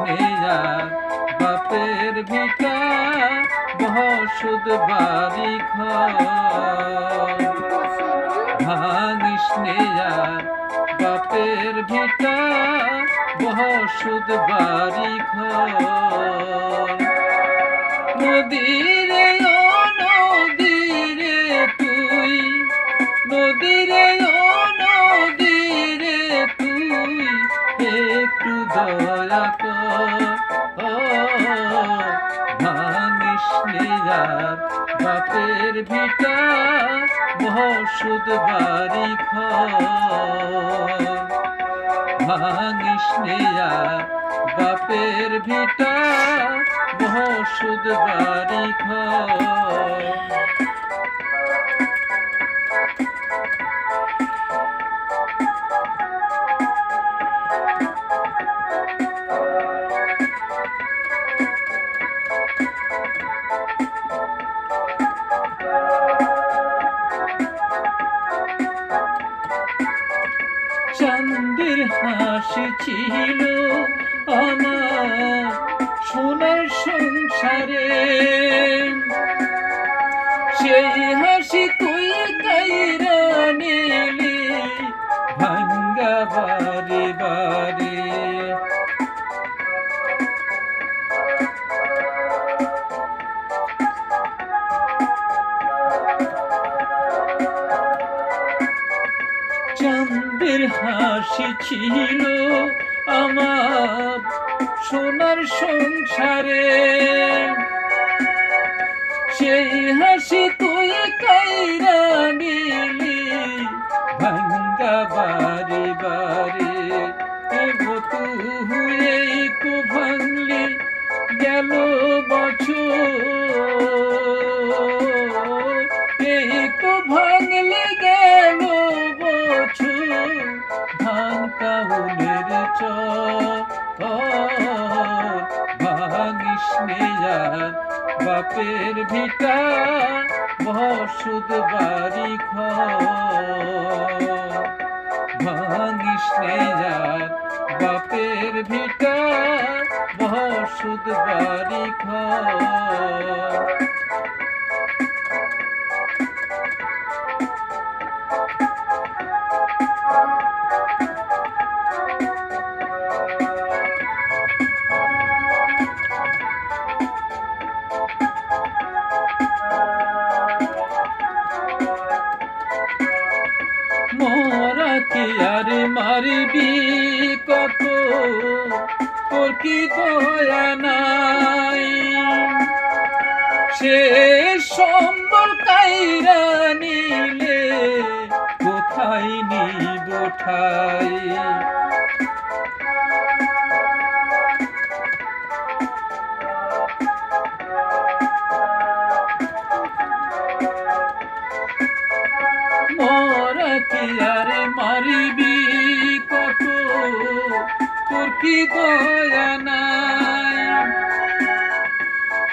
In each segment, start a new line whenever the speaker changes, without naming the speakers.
নেয়ার বাপের ভিটা বসুদ বাড়ি ঘর ভাঙিস নেয়ার বাপের ভিটা বসুদ বাড়ি ঘর নদীরে ও নদীরে তুই নদীরে ও নদীরে তুই একটু দয়া কর ভাঙিস নেয়ার বাপের ভিটা বসুদ বাড়ি ঘর ভাঙিস নেয়ার বাপের ভিটা বসুদ বাড়ি ঘর চাঁদের হাসি ছিল আমার সোনার সংসারে সেই হাসি তুই কাইরা নিলি ভাঙ্গা বারে বারে চাঁদের হাসি ছিল আমার সোনার সংসারে সেই হাসি তুই কাইরা নিলি ভাঙ্গা বারে বারে তুই তো ভাঙলি গেল বছর এই তো ভাঙলি গেল বছর ধান কাউলের ভাঙিস নেয়ার বাপের ভিটা বসুদ বাড়ি ঘর ভাঙিস নেয়ার বাপের ভিটা বসুদ বাড়ি ঘর মরা কি আর মারবি কত তোর কি দয়া নাই সে সম্বল কাইরা নিলে কোথায় নিব ঠাই মরা কি আর মারিবি কত তোর কি দয়া নাই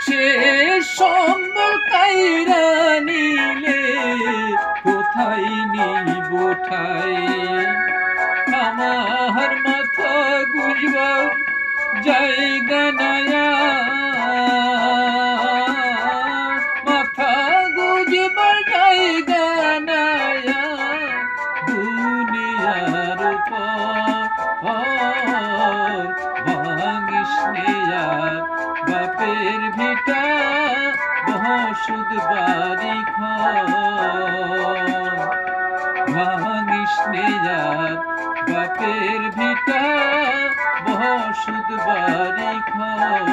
সে সম্বল কাইরা নিলে কোথায় নিব ঠাই আমার মাথা গুজবার জায়গা নায়া মাথা গুজবার জায়গা নায়া দুনিয়ার ভাঙিস নেয়ার বাপের ভিটা বসুদ বাড়ি ঘর ভাঙিস নেয়ার বাপের ভিটা বসুদ বাড়ি ঘর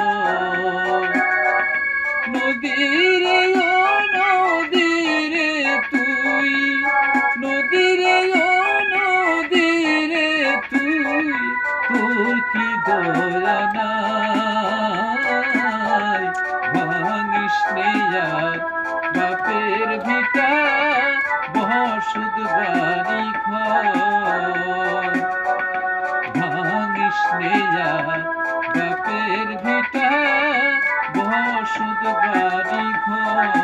নদীরে ও নদীরে তুই নদীরে ও নদীরে তুই তোর কি দয়া নাই ভাঙিস নেয়ার বাপের ভিটা বসুদ বাড়ি ঘর ভাঙিস নেয়ার বাপের ভিটা বসুদ বাড়ি ঘর